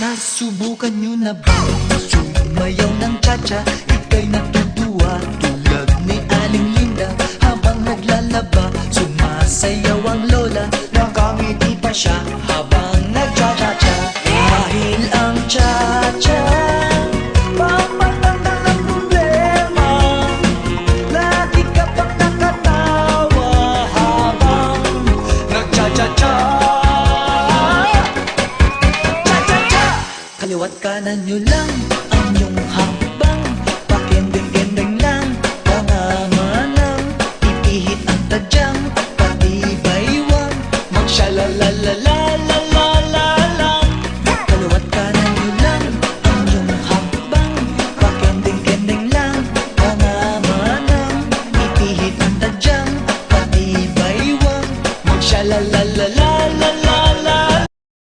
Nasubukan nyo na ba sumayaw ng cha-cha? Ika'y natutuwa tulad ni Aling Linda. Habang naglalaba, sumasayaw ang lola. Nakangiti pa siya habang nagcha-cha-cha. Dahil ang cha-cha pampatanggal ng problema. Lagi ka pang nakatawa habang nagcha-cha-cha. Kaliwat kanan nyo lang